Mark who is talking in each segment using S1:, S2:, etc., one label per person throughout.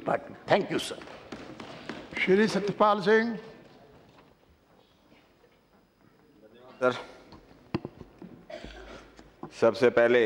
S1: Department. Thank you sir.
S2: Shri Satyapal Singh.
S3: Sir, सबसे पहले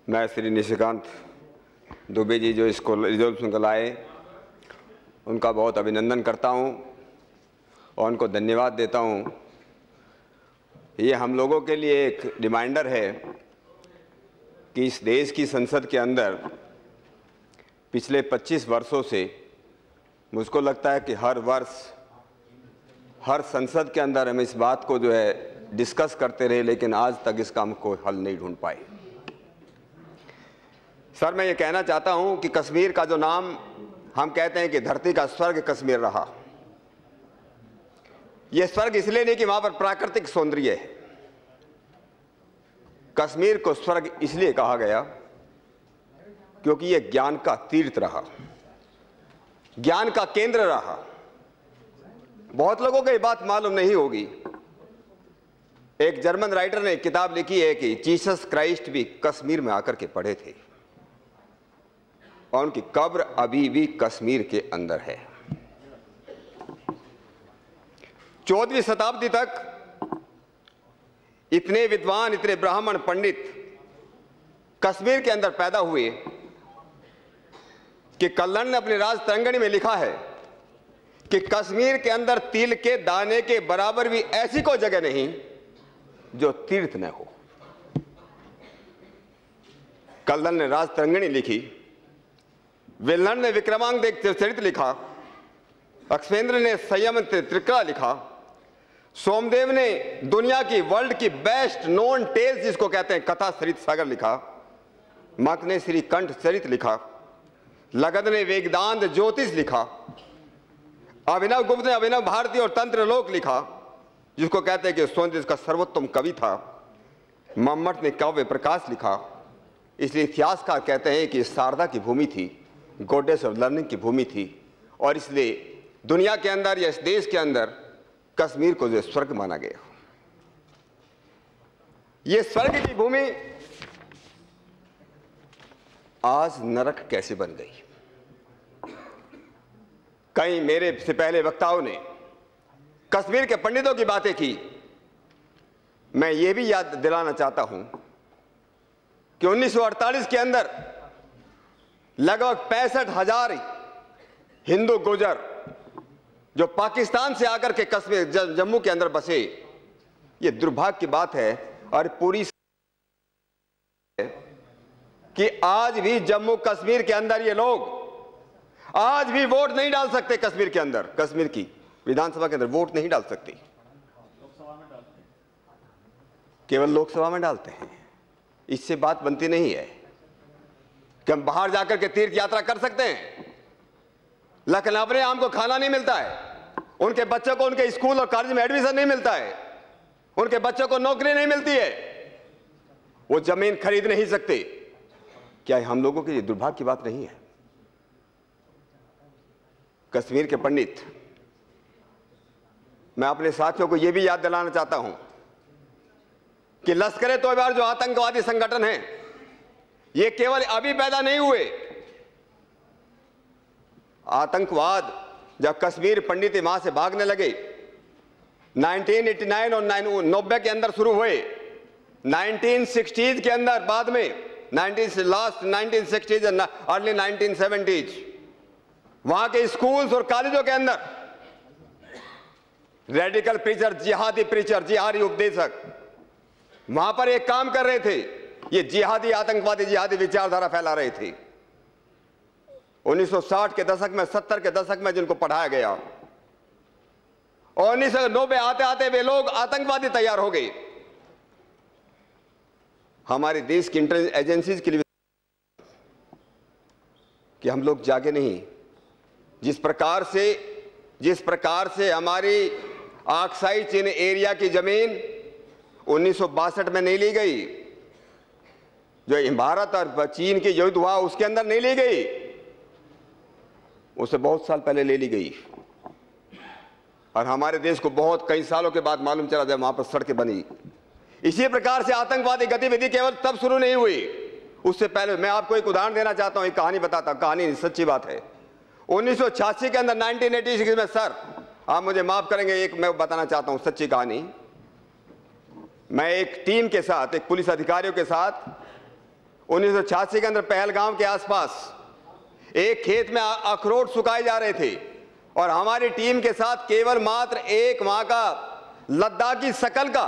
S3: मैं श्री निशिकांत दुबे जी जो इसको रिजोल्यूशन को लाए उनका बहुत अभिनंदन करता हूं और उनको धन्यवाद देता हूं। ये हम लोगों के लिए एक रिमाइंडर है कि इस देश की संसद के अंदर पिछले 25 वर्षों से मुझको लगता है कि हर वर्ष हर संसद के अंदर हम इस बात को जो है डिस्कस करते रहे, लेकिन आज तक इसका हम कोई हल नहीं ढूंढ पाए। सर, मैं ये कहना चाहता हूं कि कश्मीर का जो नाम हम कहते हैं कि धरती का स्वर्ग कश्मीर रहा, यह स्वर्ग इसलिए नहीं कि वहां पर प्राकृतिक सौंदर्य है। कश्मीर को स्वर्ग इसलिए कहा गया क्योंकि यह ज्ञान का तीर्थ रहा, ज्ञान का केंद्र रहा। बहुत लोगों को ये बात मालूम नहीं होगी, एक जर्मन राइटर ने एक किताब लिखी है कि जीसस क्राइस्ट भी कश्मीर में आकर के पढ़े थे और उनकी कब्र अभी भी कश्मीर के अंदर है। 14वीं शताब्दी तक इतने विद्वान, इतने ब्राह्मण पंडित कश्मीर के अंदर पैदा हुए कि कल्लन ने अपने राज तरंगिणी में लिखा है कि कश्मीर के अंदर तिल के दाने के बराबर भी ऐसी कोई जगह नहीं जो तीर्थ न हो। कल्लन ने राज तरंगिणी लिखी, विल्लन ने विक्रमांक चरित लिखा, अक्षेंद्र ने संयम त्रिकड़ा लिखा, सोमदेव ने दुनिया की वर्ल्ड की बेस्ट नोन टेल्स जिसको कहते हैं कथा सरित सागर लिखा, मक ने श्री कंठ चरित लिखा, लगद ने वेदांत ज्योतिष लिखा, अभिनव गुप्त ने अभिनव भारती और तंत्र लोक लिखा जिसको कहते हैं कि सौंदर्य का सर्वोत्तम कवि था, मम्मट ने काव्य प्रकाश लिखा। इसलिए इतिहासकार कहते हैं कि शारदा की भूमि थी, गॉडेस ऑफ लर्निंग की भूमि थी, और इसलिए दुनिया के अंदर या इस देश के अंदर कश्मीर को जो स्वर्ग माना गया। ये स्वर्ग की भूमि आज नरक कैसे बन गई। कई मेरे से पहले वक्ताओं ने कश्मीर के पंडितों की बातें की। मैं ये भी याद दिलाना चाहता हूं कि 1948 के अंदर लगभग 65,000 हिंदू गुर्जर जो पाकिस्तान से आकर के कश्मीर जम्मू के अंदर बसे, ये दुर्भाग्य की बात है और पूरी कि आज भी जम्मू कश्मीर के अंदर ये लोग आज भी वोट नहीं डाल सकते। कश्मीर के अंदर, कश्मीर की विधानसभा के अंदर वोट नहीं डाल सकते, केवल लोकसभा में डालते हैं। इससे बात बनती नहीं है कि हम बाहर जाकर के तीर्थ यात्रा कर सकते हैं, लेकिन अपने आम को खाना नहीं मिलता है, उनके बच्चों को उनके स्कूल और कॉलेज में एडमिशन नहीं मिलता है, उनके बच्चों को नौकरी नहीं मिलती है, वो जमीन खरीद नहीं सकते। क्या हम लोगों के लिए दुर्भाग्य की बात नहीं है? कश्मीर के पंडित, मैं अपने साथियों को यह भी याद दिलाना चाहता हूं कि लश्कर तोयबा जो आतंकवादी संगठन है, ये केवल अभी पैदा नहीं हुए। आतंकवाद जब कश्मीर पंडित वहां से भागने लगे 1989 और 90 के अंदर शुरू हुए, 1960s के अंदर, बाद में लास्ट 1960s और अर्ली 1970s वहां के स्कूल्स और कॉलेजों के अंदर रेडिकल प्रीचर, जिहादी प्रीचर, जिहादी उपदेशक वहां पर एक काम कर रहे थे। ये जिहादी आतंकवादी जिहादी विचारधारा फैला रहे थे। 1960 के दशक में, 70 के दशक में जिनको पढ़ाया गया, और 1990 आते आते वे लोग आतंकवादी तैयार हो गए। हमारे देश की इंटेलिजेंस एजेंसीज के लिए कि हम लोग जागे नहीं। जिस प्रकार से हमारी ऑक्साई चीन एरिया की जमीन 1962 में नहीं ली गई, जो भारत और चीन की युद्ध हुआ उसके अंदर नहीं ली गई, उसे बहुत साल पहले ले ली गई, और हमारे देश को बहुत कई सालों के बाद मालूम चला जब वहां पर सड़कें बनी। इसी प्रकार से आतंकवादी गतिविधि केवल तब शुरू नहीं हुई उससे पहले मैं आपको एक उदाहरण देना चाहता हूं, एक कहानी बताता हूं, कहानी सच्ची बात है। 1986 के अंदर 1986 में, सर आप मुझे माफ करेंगे, एक मैं बताना चाहता हूं सच्ची कहानी। मैं एक टीम के साथ, एक पुलिस अधिकारियों के साथ 1986 के अंदर पहलगाम के आसपास एक खेत में अखरोट सुखाए जा रहे थे और हमारी टीम के साथ केवल मात्र एक वहां का लद्दाखी शकल का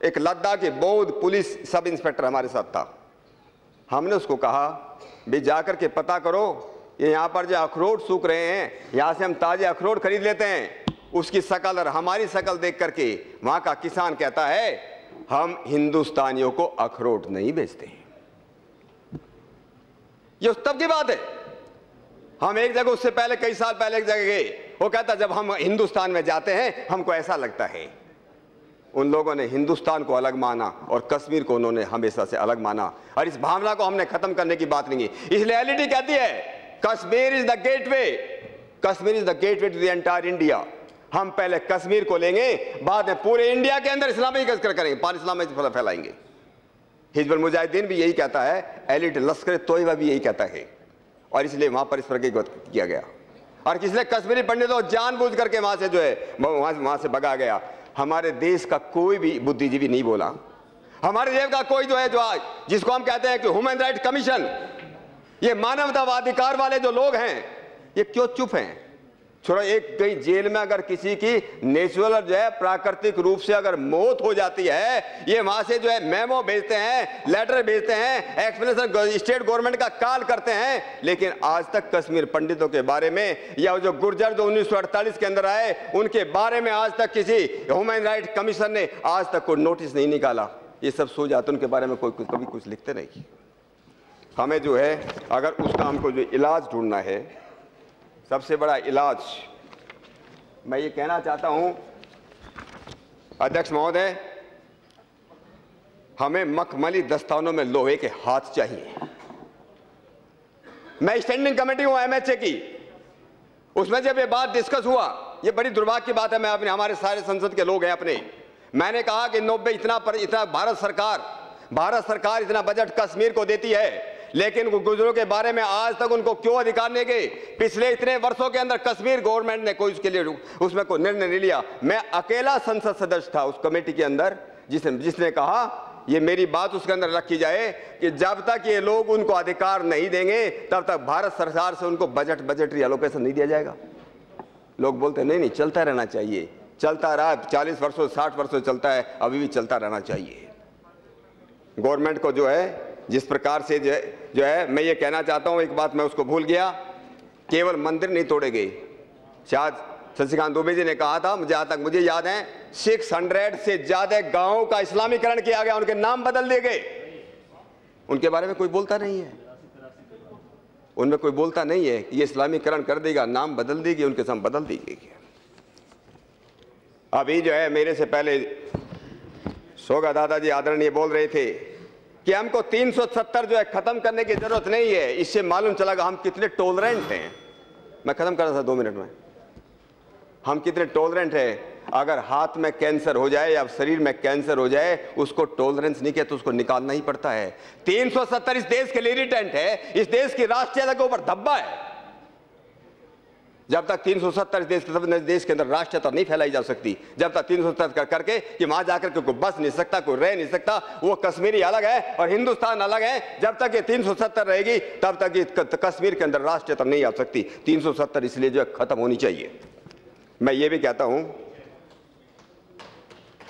S3: एक लद्दाखी बौद्ध पुलिस सब इंस्पेक्टर हमारे साथ था। हमने उसको कहा भी जाकर के पता करो, ये यहाँ पर जो अखरोट सूख रहे हैं, यहाँ से हम ताजे अखरोट खरीद लेते हैं। उसकी शकल और हमारी शकल देख करके वहां का किसान कहता है हम हिंदुस्तानियों को अखरोट नहीं बेचते हैं। ये उस तब की बात है। हम एक जगह, उससे पहले कई साल पहले एक जगह गए, वो कहता जब हम हिंदुस्तान में जाते हैं हमको ऐसा लगता है। उन लोगों ने हिंदुस्तान को अलग माना और कश्मीर को उन्होंने हमेशा से अलग माना, और इस भावना को हमने खत्म करने की बात नहीं की। इसलिए एलईडी कहती है Kashmir is the gateway, Kashmir is the gateway to the entire India. हम पहले कश्मीर को लेंगे, बाद में पूरे इंडिया के अंदर इस्लामीकरण करेंगे, पान इस्लाम फैलाएंगे। हिजबुल मुजाहिदीन भी यही कहता है, एलिट लश्कर तोयबा भी यही कहता है, और इसलिए वहां पर इस प्रकार किया गया। और किसने कश्मीरी पंडितों जानबूझ करके वहां से जो है वहां से भगा गया। हमारे देश का कोई भी बुद्धिजीवी नहीं बोला, हमारे देश का कोई जो है जो जिसको हम कहते हैं कि ह्यूमन राइट कमीशन, ये मानवतावाधिकार वाले जो लोग हैं, ये क्यों चुप हैं? छोड़ो, एक कहीं जेल में अगर किसी की नेचुरल जो है प्राकृतिक रूप से अगर मौत हो जाती है, ये वहां से जो है मेमो भेजते हैं, लेटर भेजते हैं, एक्सप्लेनेशन स्टेट गवर्नमेंट का कॉल करते हैं, लेकिन आज तक कश्मीर पंडितों के बारे में या जो गुर्जर जो 1948 के अंदर आए उनके बारे में आज तक किसी ह्यूमन राइट कमीशन ने आज तक कोई नोटिस नहीं निकाला। ये सब सो जाते, उनके बारे में कोई कभी कुछ लिखते नहीं। हमें जो है अगर उसका हमको जो इलाज ढूंढना है, सबसे बड़ा इलाज मैं ये कहना चाहता हूं अध्यक्ष महोदय, हमें मखमली दस्तानों में लोहे के हाथ चाहिए। मैं स्टैंडिंग कमेटी हूं एमएचए की, उसमें जब ये बात डिस्कस हुआ, ये बड़ी दुर्भाग्य की बात है, मैं अपने हमारे सारे संसद के लोग हैं अपने, मैंने कहा कि 90 इतना भारत सरकार इतना बजट कश्मीर को देती है, लेकिन गुजरों के बारे में आज तक उनको क्यों अधिकार नहीं गए? पिछले इतने वर्षों के अंदर कश्मीर गवर्नमेंट ने कोई उसके लिए उसमें कोई निर्णय नहीं लिया। मैं अकेला संसद सदस्य था उस कमेटी के अंदर जिसने कहा ये मेरी बात उसके अंदर रखी जाए कि जब तक ये लोग उनको अधिकार नहीं देंगे तब तक भारत सरकार से उनको बजटरी एलोकेशन नहीं दिया जाएगा। लोग बोलते नहीं चलता रहना चाहिए, चलता रहा 40 वर्षों 60 वर्षों चलता है, अभी भी चलता रहना चाहिए। गवर्नमेंट को जो है जिस प्रकार से जो है मैं ये कहना चाहता हूं, एक बात मैं उसको भूल गया, केवल मंदिर नहीं तोड़े गए। शायद शशिकांत दुबे जी ने कहा था, जहां तक मुझे याद है 600 से ज्यादा गांवों का इस्लामीकरण किया गया, उनके नाम बदल दिए गए। उनके बारे में कोई बोलता नहीं है, उनमें कोई बोलता नहीं है कि ये इस्लामीकरण कर देगा, नाम बदल देगी, उनके नाम बदल देगी। अभी जो है मेरे से पहले सोगा दादाजी आदरणीय बोल रहे थे कि हमको 370 जो है खत्म करने की जरूरत नहीं है। इससे मालूम चला हम कितने टॉलरेंट हैं। मैं खत्म कर रहा था 2 मिनट में। हम कितने टॉलरेंट हैं। अगर हाथ में कैंसर हो जाए या शरीर में कैंसर हो जाए, उसको टॉलरेंस नहीं कहते, उसको निकालना ही पड़ता है। 370 इस देश के लिए इरिटेंट है, इस देश की राष्ट्रीयता के ऊपर धब्बा है। जब तक 370 देश के अंदर राष्ट्रीयता नहीं फैलाई जा सकती, जब तक 370 करके कि वहां जाकर के कोई बस नहीं सकता, कोई रह नहीं सकता, वो कश्मीरी अलग है और हिंदुस्तान अलग है। जब तक ये 370 रहेगी तब तक ये कश्मीर के अंदर राष्ट्रीयता नहीं आ सकती। 370 इसलिए जो है खत्म होनी चाहिए। मैं ये भी कहता हूं,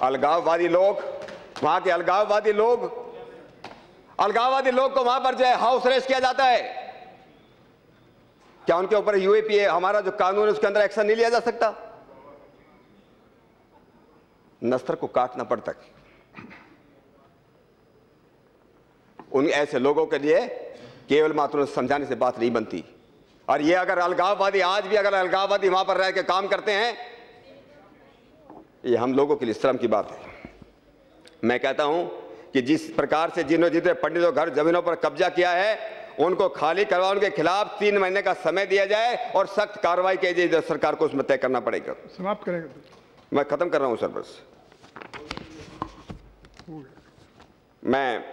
S3: अलगाववादी लोग, वहां के अलगाववादी लोग को वहां पर जो है हाउस अरेस्ट किया जाता है। क्या उनके ऊपर यूएपीए हमारा जो कानून है उसके अंदर एक्शन नहीं लिया जा सकता? नस्तर को काटना पड़ता है। उन ऐसे लोगों के लिए केवल मात्र समझाने से बात नहीं बनती। और ये अगर अलगाववादी आज भी अगर अलगाववादी वहां पर रह के काम करते हैं, ये हम लोगों के लिए शर्म की बात है। मैं कहता हूं कि जिस प्रकार से जितने पंडितों घर जमीनों पर कब्जा किया है उनको खाली करवा, उनके खिलाफ 3 महीने का समय दिया जाए और सख्त कार्रवाई की जाए। सरकार को उसमें तय करना पड़ेगा।
S2: समाप्त करेंगे।
S3: मैं खत्म कर रहा हूं सर, बस मैं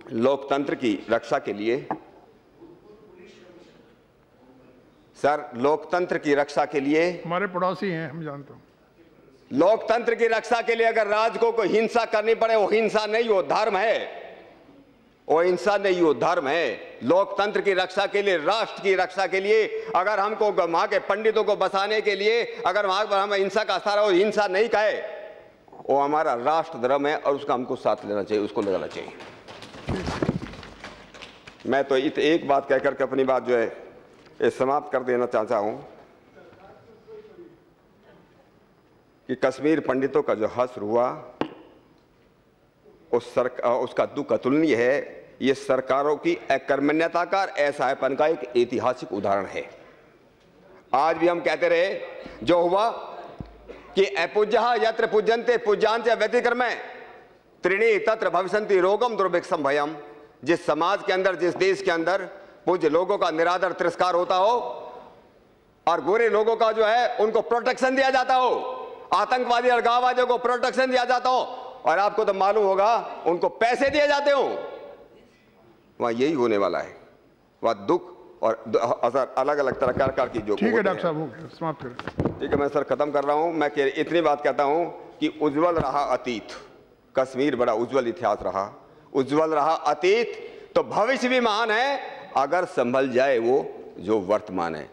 S3: लोकतंत्र की रक्षा के लिए, सर लोकतंत्र की रक्षा के लिए,
S2: हमारे पड़ोसी हैं, हम जानते हैं।
S3: लोकतंत्र की रक्षा के लिए अगर राज को हिंसा करनी पड़े, वो हिंसा नहीं, वो धर्म है। वो हिंसा नहीं, वो धर्म है। लोकतंत्र की रक्षा के लिए, राष्ट्र की रक्षा के लिए अगर हमको वहां के पंडितों को बसाने के लिए अगर वहां पर हम हिंसा का सारा, वो हिंसा नहीं कहे, वो हमारा राष्ट्र धर्म है और उसका हमको साथ लेना चाहिए, उसको लगाना चाहिए। मैं तो एक बात कहकर के अपनी बात जो है समाप्त कर देना चाहता हूं कि कश्मीर पंडितों का जो हश्र हुआ उसका दुख अतुलनीय है। ये सरकारों की अकर्मण्यता का, असहायपन का एक ऐतिहासिक उदाहरण है। आज भी हम कहते रहे जो हुआ कि अपूज्यः यत्र पूज्यन्ते पूज्यांते व्यतिक्रमे त्रीणि तत्र भविष्यन्ति रोगम दुर्भिक्षम भयम। जिस समाज के अंदर, जिस देश के अंदर पूज्य लोगों का निरादर तिरस्कार होता हो और बुरे लोगों का जो है उनको प्रोटेक्शन दिया जाता हो, आतंकवादी और गांववादियों को प्रोटेक्शन दिया जाता हो और आपको तो मालूम होगा उनको पैसे दिए जाते हो, वहां यही होने वाला है। वहां दुख और असर अलग अलग तरह की जो।
S2: ठीक है डॉक्टर साहब, समाप्त करें।
S3: ठीक है, मैं सर खत्म कर रहा हूं। मैं इतनी बात कहता हूं कि उज्जवल रहा अतीत, कश्मीर बड़ा उज्जवल इतिहास रहा, उज्जवल रहा अतीत, तो भविष्य भी महान है अगर संभल जाए वो जो वर्तमान है।